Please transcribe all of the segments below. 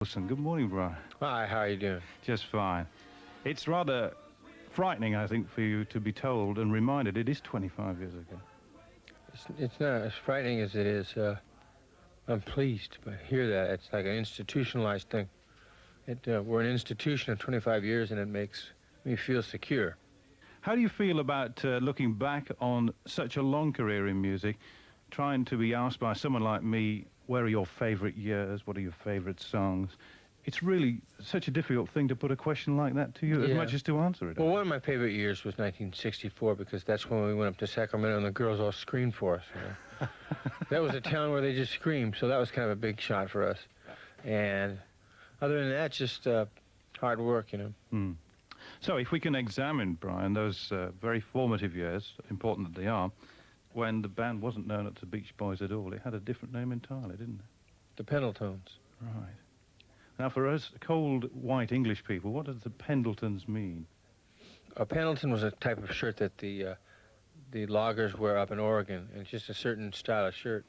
Wilson. Good morning, Brian. Hi, how are you doing? Just fine. It's rather frightening, I think, for you to be told and reminded it is 25 years ago. It's not as frightening as it is. I'm pleased to hear that. It's like an institutionalized thing. We're an institution of 25 years, and it makes me feel secure. How do you feel about looking back on such a long career in music, trying to be asked by someone like me, where are your favorite years, what are your favorite songs? It's really such a difficult thing to put a question like that to you, as much as to answer it. Well, one of my favorite years was 1964, because that's when we went up to Sacramento and the girls all screamed for us. You know? That was a town where they just screamed, so that was kind of a big shot for us. And other than that, just hard work, you know. Mm. So if we can examine, Brian, those very formative years, important that they are, when the band wasn't known as the Beach Boys at all, it had a different name entirely, didn't it? The Pendletons. Right. Now, for us cold, white English people, what does the Pendletons mean? A Pendleton was a type of shirt that the loggers wear up in Oregon, and it's just a certain style of shirt.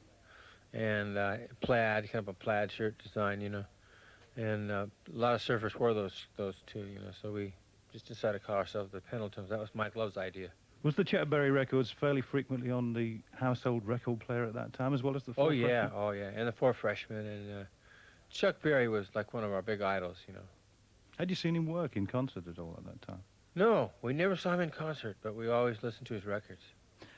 And plaid, kind of a plaid shirt design, you know. And a lot of surfers wore those too, you know, so we just decided to call ourselves the Pendletons. That was Mike Love's idea. Was the Chet Berry Records fairly frequently on the household record player at that time, as well as the Four Freshmen? Oh, yeah, and the Four Freshmen. And Chuck Berry was like one of our big idols, you know. Had you seen him work in concert at all at that time? No, we never saw him in concert, but we always listened to his records.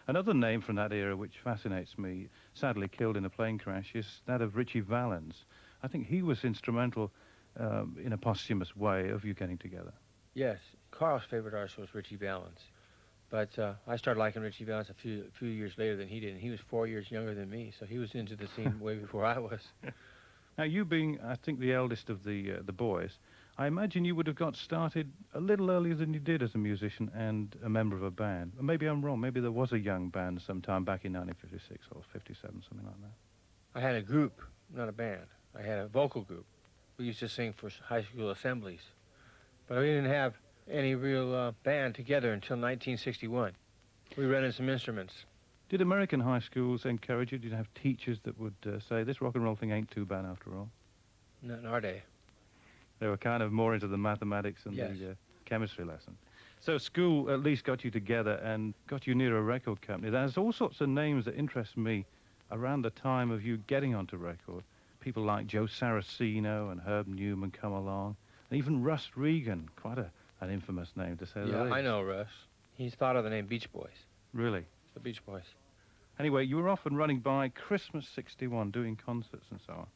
Another name from that era which fascinates me, sadly killed in a plane crash, is that of Ritchie Valens. I think he was instrumental in a posthumous way of you getting together. Yes, Carl's favorite artist was Ritchie Valens. But I started liking Ritchie Valens a few years later than he did, and he was 4 years younger than me, so he was into the scene way before I was. Now, you being, I think, the eldest of the boys, I imagine you would have got started a little earlier than you did as a musician and a member of a band. Maybe I'm wrong. Maybe there was a young band sometime back in 1956 or 57, something like that. I had a group, not a band. I had a vocal group. We used to sing for high school assemblies. But we didn't have any real band together until 1961. We rented some instruments. Did American high schools encourage you? Did you have teachers that would say, this rock and roll thing ain't too bad after all? Not in our day. They were kind of more into the mathematics and the chemistry lesson. So school at least got you together and got you near a record company. There's all sorts of names that interest me around the time of you getting onto record. People like Joe Saraceno and Herb Newman come along. And even Russ Regan, quite an infamous name to say the least. Yeah, I know Russ. He's thought of the name Beach Boys. Really? The Beach Boys. Anyway, you were off and running by Christmas '61, doing concerts and so on.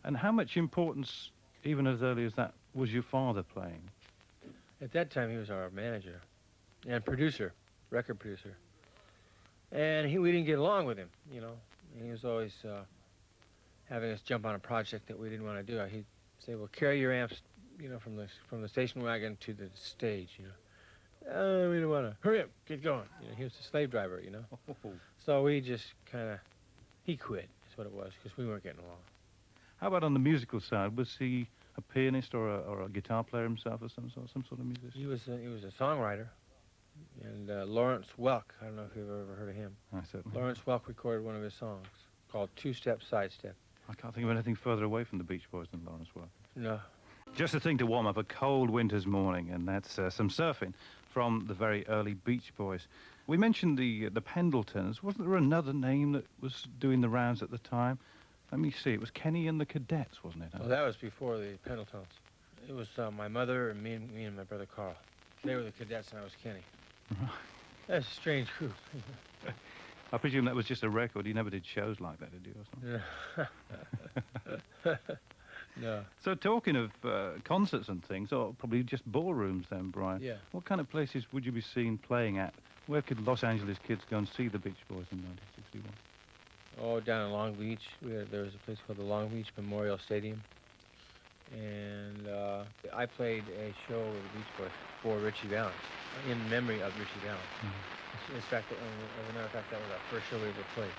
And how much importance, even as early as that, was your father playing? At that time, he was our manager and producer, record producer. And we didn't get along with him, you know. He was always having us jump on a project that we didn't want to do. He'd say, well, carry your amps, you know, from the station wagon to the stage, you know. We don't want to. Hurry up, get going. You know, he was a slave driver, you know. So we just kind of, he quit, is what it was, because we weren't getting along. How about on the musical side? Was he a pianist or a guitar player himself or some sort of musician? He was a songwriter. And Lawrence Welk, I don't know if you've ever heard of him. I certainly. Lawrence Welk recorded one of his songs called Two-Step, Sidestep. I can't think of anything further away from the Beach Boys than Lawrence Welk. No. Just a thing to warm up a cold winter's morning, and that's some surfing from the very early Beach Boys. We mentioned the Pendletons. Wasn't there another name that was doing the rounds at the time? Let me see. It was Kenny and the Cadets, wasn't it? Well, that was before the Pendletons. It was my mother and me and my brother Carl. They were the Cadets and I was Kenny. Right. That's a strange group. I presume that was just a record. You never did shows like that, did you? Or something? No. So talking of concerts and things, or probably just ballrooms then, Brian. Yeah. What kind of places would you be seen playing at? Where could Los Angeles kids go and see the Beach Boys in 1961? Oh, down in Long Beach. There was a place called the Long Beach Memorial Stadium. And I played a show with the Beach Boys for Ritchie Valens, in memory of Ritchie Valens. Mm-hmm. In fact, as a matter of fact, that was our first show we ever played.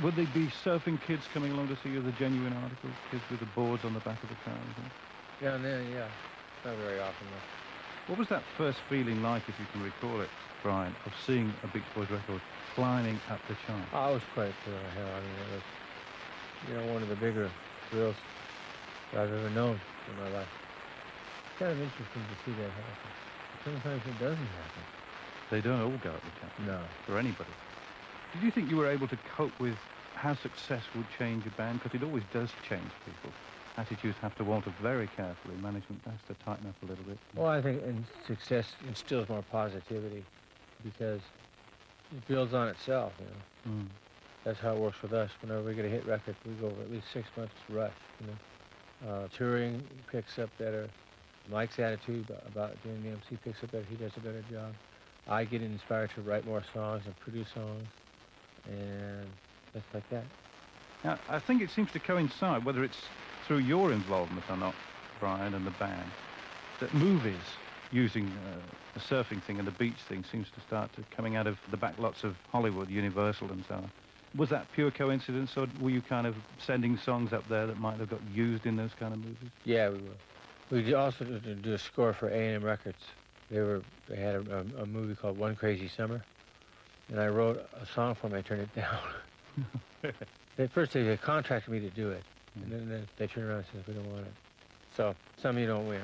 Would they be surfing kids coming along to see you, the genuine articles, kids with the boards on the back of the car? Down there, yeah. Not very often, though. What was that first feeling like, if you can recall it, Brian, of seeing a Beach Boys record climbing up the chart? Oh, I was quite thrill of hell. I mean, it was, you know, one of the bigger thrills that I've ever known. in my life. It's kind of interesting to see that happen. Sometimes it doesn't happen. They don't all go at the top. No. For anybody. Did you think you were able to cope with how success would change a band? Because it always does change people. Attitudes have to alter very carefully. Management has to tighten up a little bit. Well, I think success instills more positivity because it builds on itself, you know. Mm. That's how it works with us. Whenever we get a hit record, we go over at least 6 months rush, you know. Touring picks up better. Mike's attitude about doing the MC picks up better. He does a better job. I get inspired to write more songs and produce songs, and stuff like that. Now, I think it seems to coincide, whether it's through your involvement or not, Brian, and the band, that movies using the surfing thing and the beach thing seems to start to coming out of the back lots of Hollywood, Universal and so on. Was that pure coincidence, or were you kind of sending songs up there that might have got used in those kind of movies? Yeah, we were. We also did a score for A&M Records. They had a movie called One Crazy Summer, and I wrote a song for them. I turned it down. At first they contracted me to do it, and then they turned around and said, we don't want it. So some you don't win.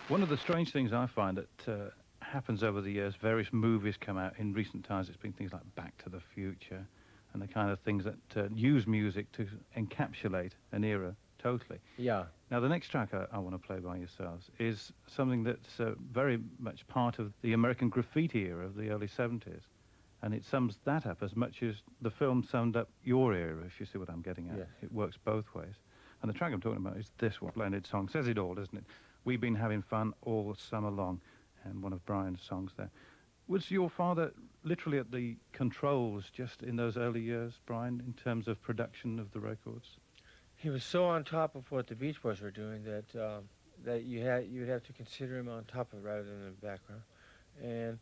One of the strange things I find that happens over the years, various movies come out. In recent times, it's been things like Back to the Future and the kind of things that use music to encapsulate an era totally. Yeah. Now, the next track I want to play by yourselves is something that's very much part of the American graffiti era of the early 70s. And it sums that up as much as the film summed up your era, if you see what I'm getting at. Yes. It works both ways. And the track I'm talking about is this one. Splendid song. Says it all, doesn't it? We've been having fun all summer long. And one of Brian's songs there. Was your father literally at the controls just in those early years, Brian, in terms of production of the records? He was so on top of what the Beach Boys were doing that you would have to consider him on top of it rather than in the background. And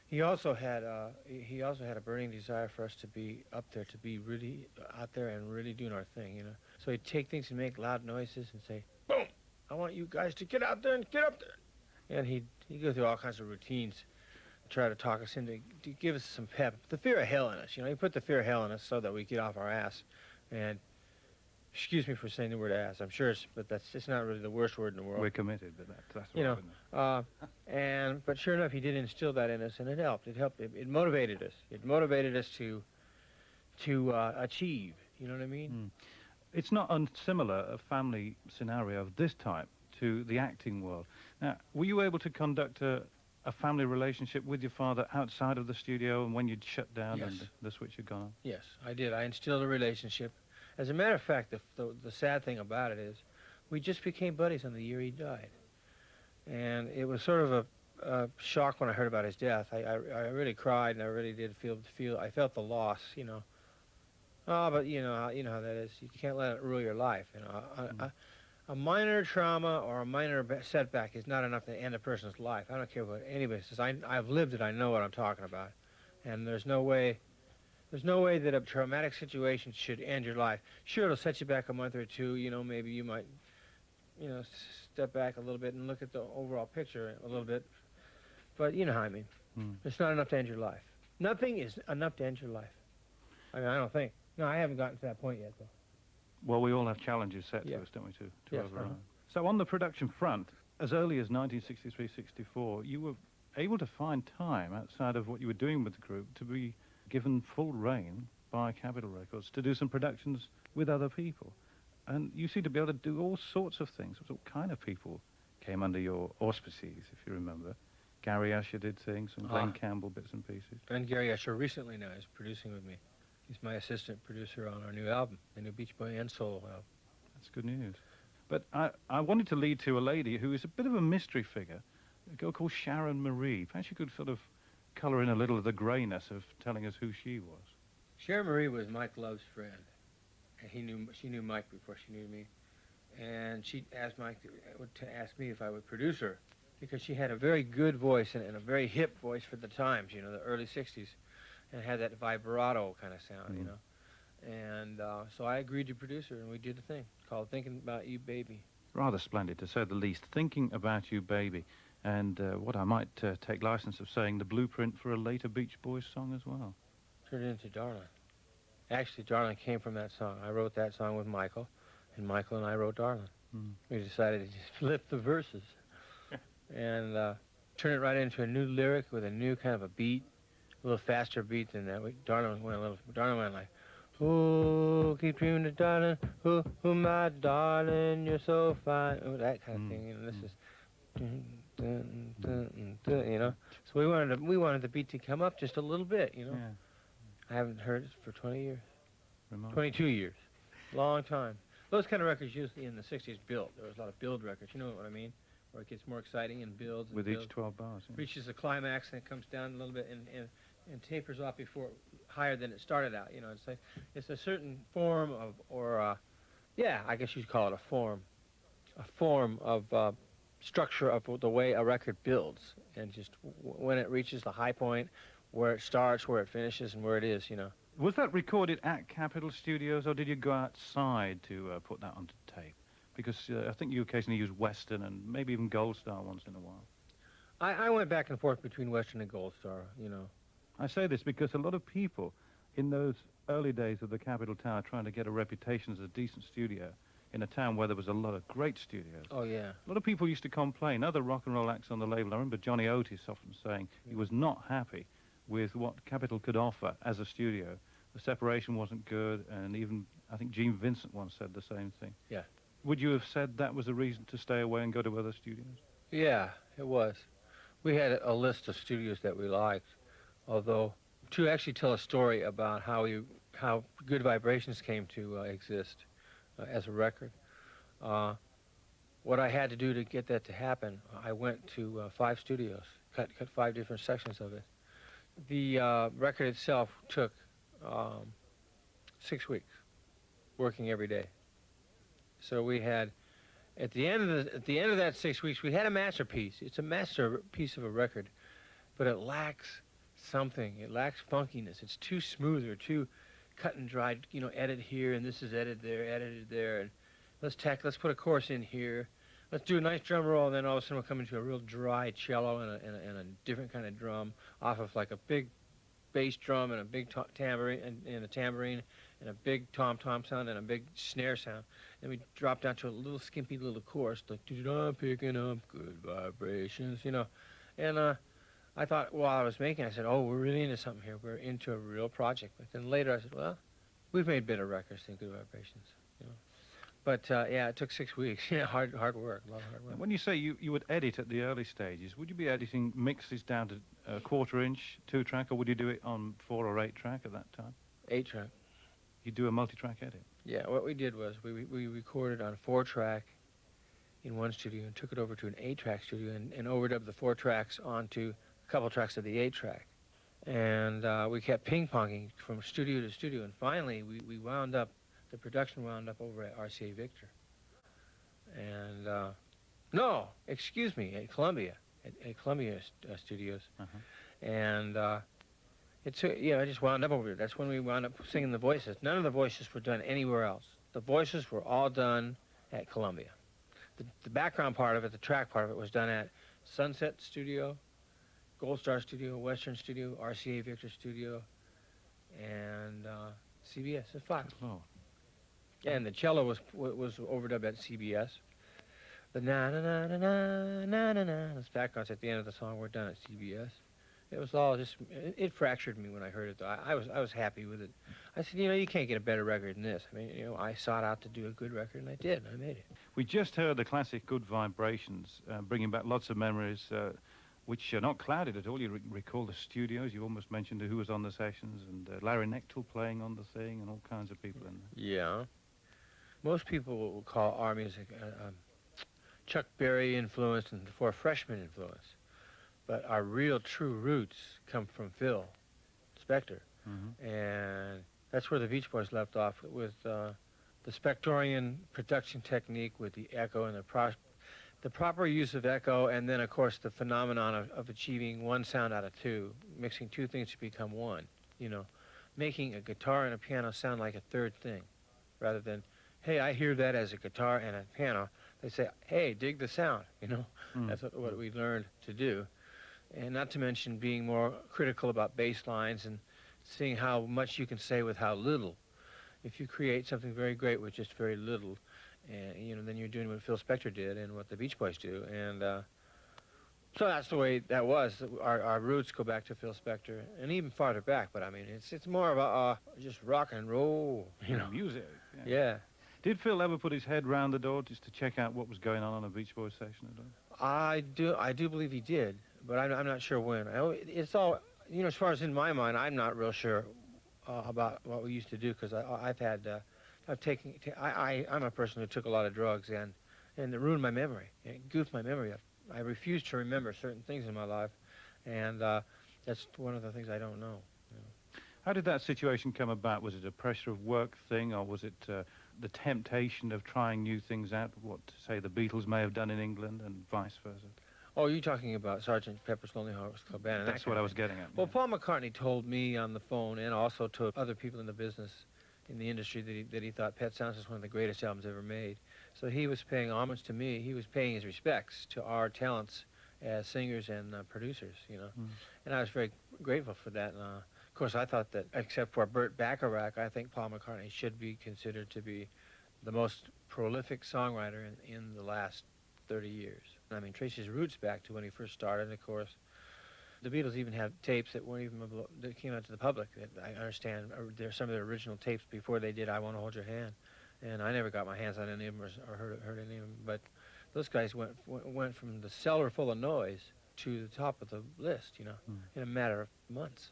he also had a burning desire for us to be up there, to be really out there and really doing our thing, you know. So he'd take things and make loud noises and say, "Boom! I want you guys to get out there and get up there." And he'd go through all kinds of routines to try to talk us into, to give us some pep. The fear of hell in us, you know. He put the fear of hell in us so that we get off our ass. And excuse me for saying the word ass. I'm sure it's not really the worst word in the world. We're committed, but that's you right, know. But sure enough, he did instill that in us, and it helped. It helped. It motivated us. It motivated us to achieve. You know what I mean? Mm. It's not unsimilar a family scenario of this type to the acting world. Now, were you able to conduct a family relationship with your father outside of the studio and when you'd shut down Yes. and the switch had gone on? Yes, I did. I instilled a relationship. As a matter of fact, the sad thing about it is we just became buddies on the year he died. And it was sort of a shock when I heard about his death. I really cried, and I really did feel I felt the loss, you know. Oh, but you know how that is. You can't let it rule your life, you know. A minor trauma or a minor setback is not enough to end a person's life. I don't care what anybody says. I've lived it. I know what I'm talking about. And there's no way that a traumatic situation should end your life. Sure, it'll set you back a month or two. You know, maybe you might, you know, step back a little bit and look at the overall picture a little bit. But you know how I mean. Mm. It's not enough to end your life. Nothing is enough to end your life. I mean, I don't think. No, I haven't gotten to that point yet, though. Well, we all have challenges set Yeah. to us, don't we, to Yes, override. So on the production front, as early as 1963-64, you were able to find time outside of what you were doing with the group to be given full reign by Capitol Records to do some productions with other people. And you seem to be able to do all sorts of things. What kind of people came under your auspices, if you remember? Gary Usher did things, and Glenn Campbell bits and pieces. And Gary Usher recently now is producing with me. He's my assistant producer on our new album, the new Beach Boy and solo album. That's good news. But I wanted to lead to a lady who is a bit of a mystery figure, a girl called Sharon Marie. Perhaps you could sort of colour in a little of the greyness of telling us who she was. Sharon Marie was Mike Love's friend. And she knew Mike before she knew me. And she asked Mike to ask me if I would produce her, because she had a very good voice and a very hip voice for the times, you know, the early 60s. And had that vibrato kind of sound, you know. And so I agreed to produce her, and we did the thing called Thinking About You, Baby. Rather splendid, to say the least. Thinking About You, Baby. And what I might take license of saying, the blueprint for a later Beach Boys song as well. Turned it into Darling. Actually, Darling came from that song. I wrote that song with Michael, and Michael and I wrote Darling. we decided to just flip the verses and turn it right into a new lyric with a new kind of a beat, a little faster beat than that. Darling went like, "Oh, keep dreaming of darling, oh, my darling, you're so fine," oh, that kind of thing. And this is, you know. So we wanted the beat to come up just a little bit, you know. Yeah. I haven't heard it for 20 years, Remarkable. 22 years, long time. Those kind of records usually in the 60s built. There was a lot of build records, you know what I mean? Where it gets more exciting and builds. And With builds. each 12 bars. Yeah. Reaches a climax and it comes down a little bit and tapers off before higher than it started out. You know, it's a certain form of, or yeah, I guess you'd call it a form of structure of the way a record builds, and just when it reaches the high point, where it starts, where it finishes, and where it is. You know. Was that recorded at Capitol Studios, or did you go outside to put that onto tape? Because I think you occasionally use Western and maybe even Gold Star once in a while. I went back and forth between Western and Gold Star, you know. I say this because a lot of people in those early days of the Capitol Tower trying to get a reputation as a decent studio in a town where there was a lot of great studios. Oh, yeah. A lot of people used to complain. Other rock and roll acts on the label, I remember Johnny Otis often saying he was not happy with what Capitol could offer as a studio. The separation wasn't good, and even, I think Gene Vincent once said the same thing. Yeah. Would you have said that was a reason to stay away and go to other studios? Yeah, it was. We had a list of studios that we liked, although to actually tell a story about how Good Vibrations came to exist as a record. What I had to do to get that to happen, I went to 5 studios, cut 5 different sections of it. The record itself took 6 weeks, working every day. So we had, at the end of that 6 weeks, we had a masterpiece. It's a masterpiece of a record, but it lacks something. It lacks funkiness. It's too smooth or too cut and dried. You know, edit here and this is edited there, and let's put a chorus in here. Let's do a nice drum roll, and then all of a sudden we'll come into a real dry cello and a different kind of drum off of like a big bass drum and a big tambourine and a tambourine and a big tom-tom sound and a big snare sound. Then we drop down to a little skimpy little chorus, like, I'm picking up good vibrations, you know. And I thought, while I was making it, I said, oh, we're really into something here. We're into a real project. But then later I said, well, we've made better records than Good Vibrations, you know. But, yeah, it took 6 weeks. Yeah, hard work, a lot of hard work. When you say you would edit at the early stages, would you be editing mixes down to a quarter-inch, 2-track, or would you do it on 4 or 8-track at that time? 8-track. You do a multi-track edit? Yeah, what we did was we recorded on 4-track in one studio and took it over to an 8-track studio and overdubbed the 4 tracks onto a couple tracks of the 8-track. And we kept ping-ponging from studio to studio, and finally we wound up, the production wound up over at RCA Victor. And, no, excuse me, at Columbia, at Columbia Studios. And it's, yeah, I just wound up over there. That's when we wound up singing the voices. None of the voices were done anywhere else. The voices were all done at Columbia. The background part of it, the track part of it, was done at Sunset Studio, Gold Star Studio, Western Studio, RCA Victor Studio, and CBS at Fox. Oh. Yeah, and the cello was overdubbed at CBS. The na-na-na-na-na-na-na, those backgrounds at the end of the song were done at CBS. It was all just, it fractured me when I heard it, though. I was happy with it. I said, you know, you can't get a better record than this. I mean, you know, I sought out to do a good record, and I did. I made it. We just heard the classic Good Vibrations, bringing back lots of memories, which are not clouded at all. You recall the studios. You almost mentioned who was on the sessions, and Larry Knechtel playing on the thing, and all kinds of people in there. Yeah. Most people will call our music Chuck Berry influenced and the Four Freshmen influence. But our real true roots come from Phil Spector. And that's where the Beach Boys left off with the Spectorian production technique with the echo and the proper use of echo, and then, of course, the phenomenon of achieving one sound out of 2, mixing 2 things to become one, you know, making a guitar and a piano sound like a third thing, rather than, hey, I hear that as a guitar and a piano. They say, hey, dig the sound, you know. That's what we learned to do. And not to mention being more critical about bass lines and seeing how much you can say with how little. If you create something very great with just very little, and you know, then you're doing what Phil Spector did and what the Beach Boys do, and so that's the way that was. Our roots go back to Phil Spector and even farther back, but I mean, it's more of a just rock and roll, you know, music. yeah. Did Phil ever put his head round the door just to check out what was going on a Beach Boys session at all? I do believe he did, but I'm not sure when. It's all, you know, as far as in my mind, I'm not real sure about what we used to do, because I'm a person who took a lot of drugs, and it ruined my memory. It goofed my memory up. I refuse to remember certain things in my life, and that's one of the things I don't know. How did that situation come about? Was it a pressure of work thing, or was it the temptation of trying new things out, what, say, the Beatles may have done in England and vice versa? Oh, you're talking about Sgt. Pepper's Lonely Hearts Club Band. And That's what I was getting at. Well, Paul McCartney told me on the phone, and also to other people in the business, in the industry, that he thought Pet Sounds was one of the greatest albums ever made. So he was paying homage to me. He was paying his respects to our talents as singers and producers, you know. And I was very grateful for that. Of course, I thought that, except for Burt Bacharach, I think Paul McCartney should be considered to be the most prolific songwriter in the last 30 years. I mean, trace his roots back to when he first started. And of course, the Beatles even have tapes that weren't even that came out to the public. That I understand there's some of their original tapes before they did "I Want to Hold Your Hand," and I never got my hands on any of them or heard any of them. But those guys went from the cellar full of noise to the top of the list, you know, in a matter of months.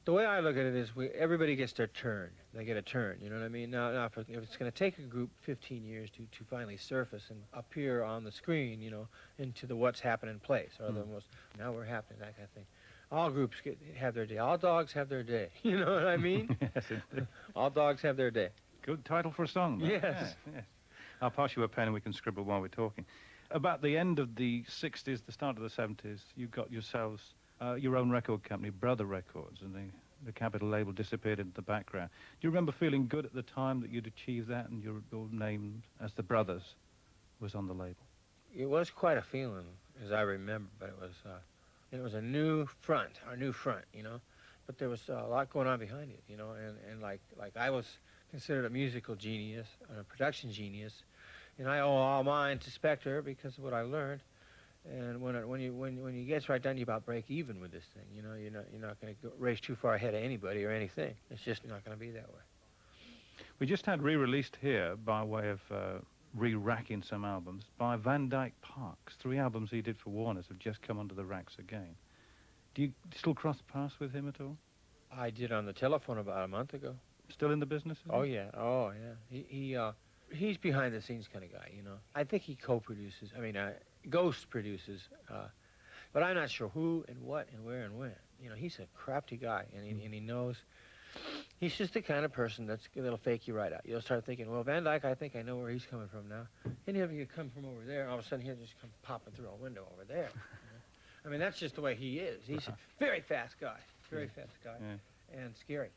The way I look at it is everybody gets their turn. They get a turn, you know what I mean? Now if it's going to take a group 15 years to finally surface and appear on the screen, you know, into the what's happening place, or the most, now we're happening, that kind of thing. All groups have their day. All dogs have their day. You know what I mean? Yes, indeed. All dogs have their day. Good title for a song, though. Yes. Yes. I'll pass you a pen and we can scribble while we're talking. About the end of the 60s, the start of the 70s, you got yourselves your own record company, Brother Records, and the Capitol label disappeared into the background. Do you remember feeling good at the time that you'd achieved that and your name as the Brothers was on the label? It was quite a feeling, as I remember, but it was a new front, our new front, you know. But there was a lot going on behind it, you know, and like I was considered a musical genius, a production genius, and I owe all mine to Spector because of what I learned. And when you get right down, you about break even with this thing. You know, you're not going to race too far ahead of anybody or anything. It's just not going to be that way. We just had re-released here by way of re-racking some albums by Van Dyke Parks. 3 albums he did for Warner's have just come onto the racks again. Do you still cross paths with him at all? I did on the telephone about a month ago. Still in the business? Oh yeah, oh yeah. He's behind the scenes kind of guy, you know. I think he co-produces. I mean, Ghost produces, but I'm not sure who and what and where and when. You know, he's a crafty guy, and he knows. He's just the kind of person that'll fake you right out. You'll start thinking, well, Van Dyke, I think I know where he's coming from now. And he'll come from over there, and all of a sudden he'll just come popping through a window over there. You know? I mean, that's just the way he is. He's a very fast guy, and scary.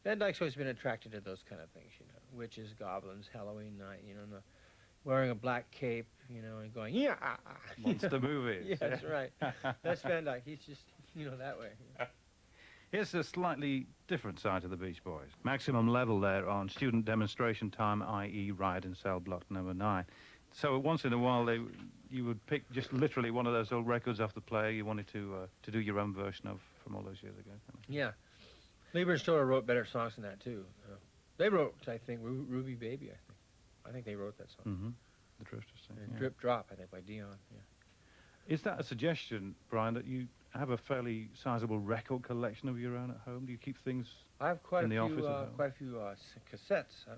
Van Dyke's always been attracted to those kind of things, you know, witches, goblins, Halloween night, you know, wearing a black cape, you know, and going, yeah. Monster movies. Yeah, that's right. That's Van Dyke. He's just, you know, that way. Here's a slightly different side to the Beach Boys. Maximum level there on student demonstration time, i.e. Riot in Cell Block number 9. So once in a while, you would pick just literally one of those old records off the player you wanted to do your own version of from all those years ago. Yeah. Lieber and Stoller wrote better songs than that, too. They wrote, I think, Ruby Baby, I think. I think they wrote that song. Mm-hmm. The Drifters thing. And Drip Drop, I think, by Dion. Yeah. Is that a suggestion, Brian, that you have a fairly sizable record collection of your own at home? Do you keep things I have quite in the office? Quite a few cassettes. I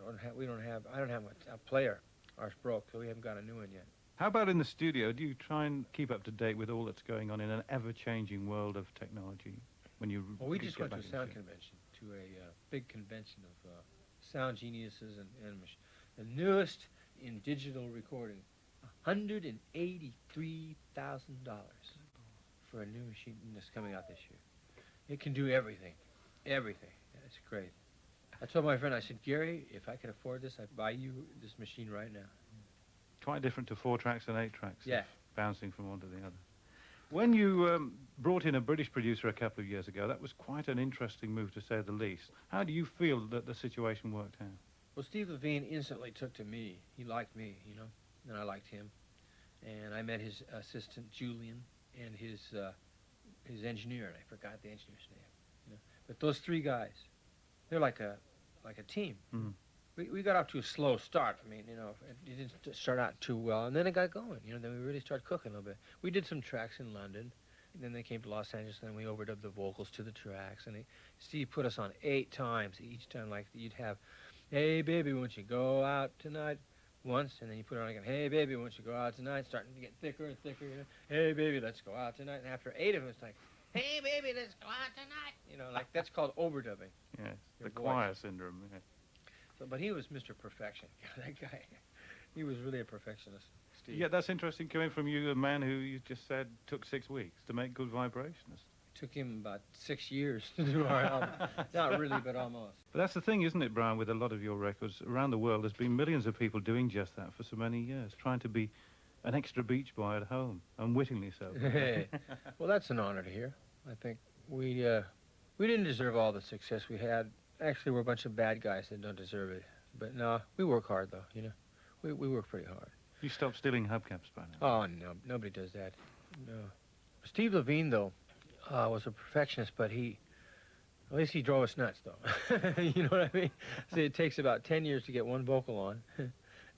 don't have a player. Ours broke, so we haven't got a new one yet. How about in the studio? Do you try and keep up to date with all that's going on in an ever-changing world of technology? Well, we just went to a sound convention, to a big convention of sound geniuses and the newest in digital recording. $183,000 for a new machine that's coming out this year. It can do everything. Everything. It's great. I told my friend, I said, Gary, if I could afford this, I'd buy you this machine right now. Quite different to 4 tracks and 8 tracks. Yeah. Bouncing from one to the other. When you brought in a British producer a couple of years ago, that was quite an interesting move, to say the least. How do you feel that the situation worked out? Well, Steve Levine instantly took to me. He liked me, and I liked him. And I met his assistant Julian and his engineer, and I forgot the engineer's name. But those three guys, they're like a team. Mm. We got off to a slow start. I mean, it didn't start out too well, and then it got going. Then we really started cooking a little bit. We did some tracks in London, and then they came to Los Angeles, and then we overdubbed the vocals to the tracks. And Steve put us on 8 times. Each time, like, you'd have, "Hey, baby, won't you go out tonight?" once, and then you put it on again, "Hey, baby, won't you go out tonight?" Starting to get thicker and thicker. "Hey, baby, let's go out tonight." And after 8 of them, it's like, "Hey, baby, let's go out tonight." Like, that's called overdubbing. Yes, Your the voice. choir syndrome. Yeah. So, but he was Mr. Perfection. That guy, he was really a perfectionist, Steve. Yeah, that's interesting coming from you, a man who you just said took 6 weeks to make Good Vibrations. It took him about 6 years to do our album. Not really, but almost. But that's the thing, isn't it, Brian, with a lot of your records around the world, there's been millions of people doing just that for so many years, trying to be an extra beach boy at home, unwittingly so. Hey, well, that's an honor to hear. I think we didn't deserve all the success we had. Actually, we're a bunch of bad guys that don't deserve it. But no, we work hard, though, We work pretty hard. You stopped stealing hubcaps by now. Oh, no, nobody does that. No. Steve Levine, though, was a perfectionist, but at least he drove us nuts, though. You know what I mean? See, it takes about 10 years to get one vocal on.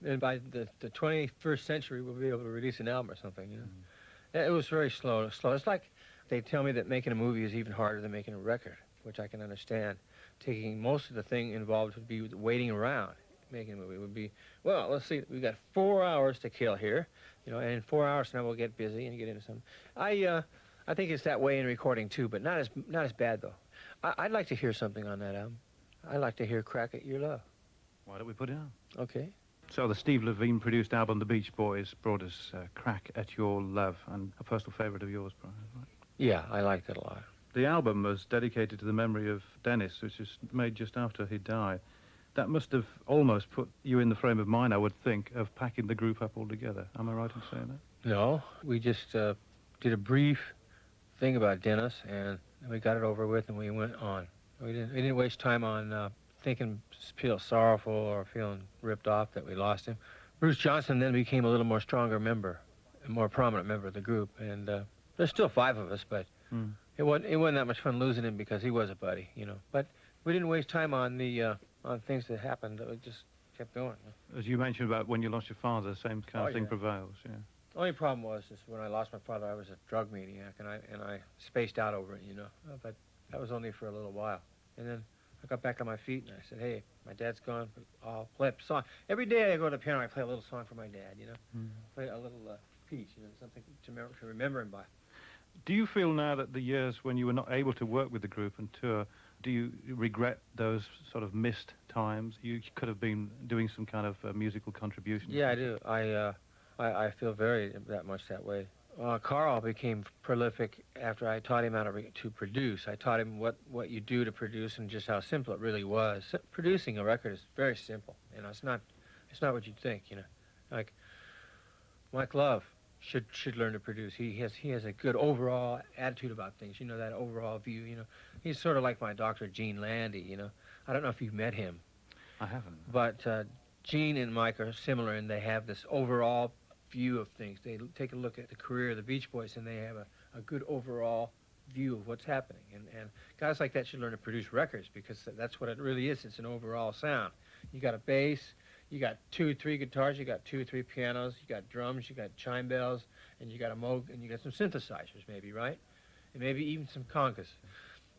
And by the 21st century, we'll be able to release an album or something, It was very slow. It's like they tell me that making a movie is even harder than making a record, which I can understand. Taking most of the thing involved would be waiting around. Making a movie would be, well, let's see, we've got 4 hours to kill here, and in 4 hours now we'll get busy and get into something. I think it's that way in recording too, but not as bad though. I'd like to hear something on that album. I'd like to hear "Crack at Your Love." Why don't we put it on? Okay. So the Steve Levine produced album, The Beach Boys, brought us Crack at Your Love, and a personal favourite of yours, Brian, right? Yeah, I liked it a lot. The album was dedicated to the memory of Dennis, which was made just after he died. That must have almost put you in the frame of mind, I would think, of packing the group up altogether. Am I right in saying that? No, we just did a brief thing about Dennis, and we got it over with, and we went on. We didn't waste time on feel sorrowful or feeling ripped off that we lost him. Bruce Johnson then became a little more stronger member, a more prominent member of the group, and there's still 5 of us, but it wasn't that much fun losing him because he was a buddy, But we didn't waste time on on things that happened. We just kept going. As you mentioned about when you lost your father, the same kind of thing yeah. prevails, yeah. The only problem was when I lost my father, I was a drug maniac, and I spaced out over it, But that was only for a little while. And then I got back on my feet, and I said, "Hey, my dad's gone. I'll play a song. Every day I go to the piano, I play a little song for my dad, Play a little piece, something to remember him by." Do you feel now that the years when you were not able to work with the group and tour, do you regret those sort of missed times? You could have been doing some kind of musical contribution. Yeah, I do. I feel that much that way. Carl became prolific after I taught him how to produce. I taught him what you do to produce and just how simple it really was. Producing a record is very simple. It's not what you'd think. Like Mike Love should learn to produce. He has a good overall attitude about things. That overall view. He's sort of like my Dr. Gene Landy. I don't know if you've met him. I haven't. But Gene and Mike are similar, and they have this overall view of things. They take a look at the career of the Beach Boys, and they have a good overall view of what's happening. And guys like that should learn to produce records, because that's what it really is. It's an overall sound. You got a bass, you got 2 or 3 guitars, you got 2 or 3 pianos, you got drums, you got chime bells, and you got a Moog, and you got some synthesizers maybe, right? And maybe even some congas.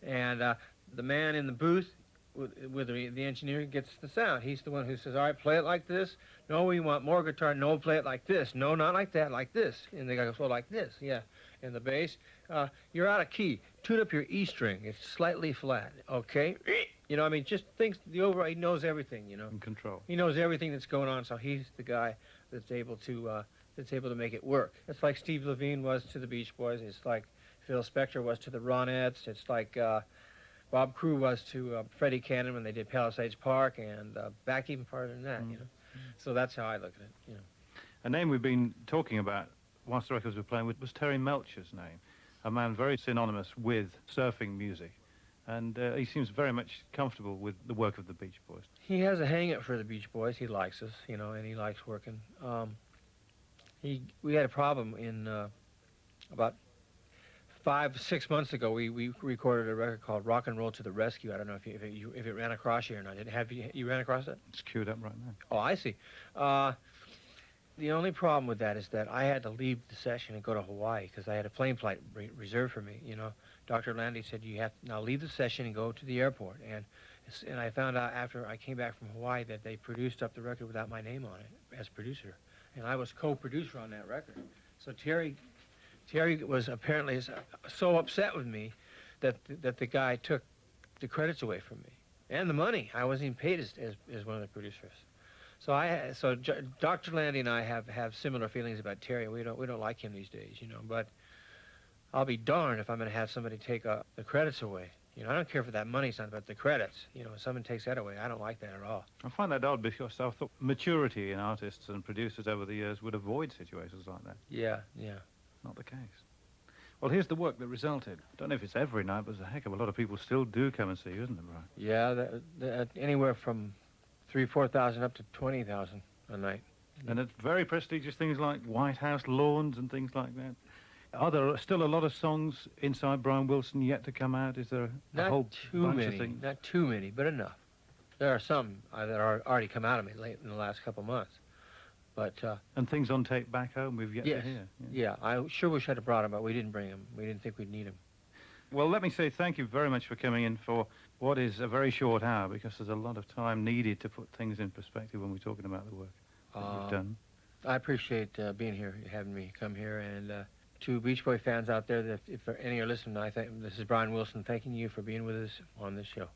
And the man in the booth with the engineer gets the sound. He's the one who says, "All right, play it like this. No, we want more guitar. No, play it like this. No, not like that, like this." And the guy goes, "Well, like this, yeah." And the bass, "You're out of key. Tune up your E string. It's slightly flat, okay?" Just thinks the overall, he knows everything, In control. He knows everything that's going on, so he's the guy that's able to make it work. It's like Steve Levine was to the Beach Boys. It's like Phil Spector was to the Ronettes. It's like Bob Crew was to Freddie Cannon when they did Palisades Park, and back even farther than that, So that's how I look at it, A name we've been talking about whilst the records were playing was Terry Melcher's name, a man very synonymous with surfing music. and he seems very much comfortable with the work of the Beach Boys. He has a hang-up for the Beach Boys. He likes us, you know, and he likes working. We had a problem in about 5-6 months ago. We recorded a record called "Rock and Roll to the Rescue." I don't know if it ran across you or not. Have you ran across it? It's queued up right now. Oh, I see. The only problem with that is that I had to leave the session and go to Hawaii because I had a plane flight reserved for me. You know, Dr. Landy said you have to now leave the session and go to the airport. And I found out after I came back from Hawaii that they produced up the record without my name on it as producer, and I was co-producer on that record. So Terry was apparently so upset with me that the guy took the credits away from me and the money. I wasn't even paid as one of the producers. So Dr. Landy and I have similar feelings about Terry. We don't like him these days, you know. But I'll be darned if I'm going to have somebody take the credits away. You know, I don't care for that money, son, but the credits. You know, if someone takes that away, I don't like that at all. I find that odd because I thought maturity in artists and producers over the years would avoid situations like that. Yeah. Not the case. Well, here's the work that resulted. I don't know if it's every night, but there's a heck of a lot of people still do come and see you, isn't it, Brian? Yeah, anywhere from 3,000-4,000 up to 20,000 a night. And it's very prestigious things like White House lawns and things like that. Are there still a lot of songs inside Brian Wilson yet to come out? Is there a whole bunch of things? Not too many, but enough. There are some that are already come out of me late in the last couple of months. But and things on tape back home we've yet to hear. Yeah, I sure wish I'd have brought them, but we didn't bring them. We didn't think we'd need them. Well, let me say thank you very much for coming in for what is a very short hour, because there's a lot of time needed to put things in perspective when we're talking about the work that you've done. I appreciate being here, having me come here, and to Beach Boy fans out there, that if any are listening, I think this is Brian Wilson thanking you for being with us on this show.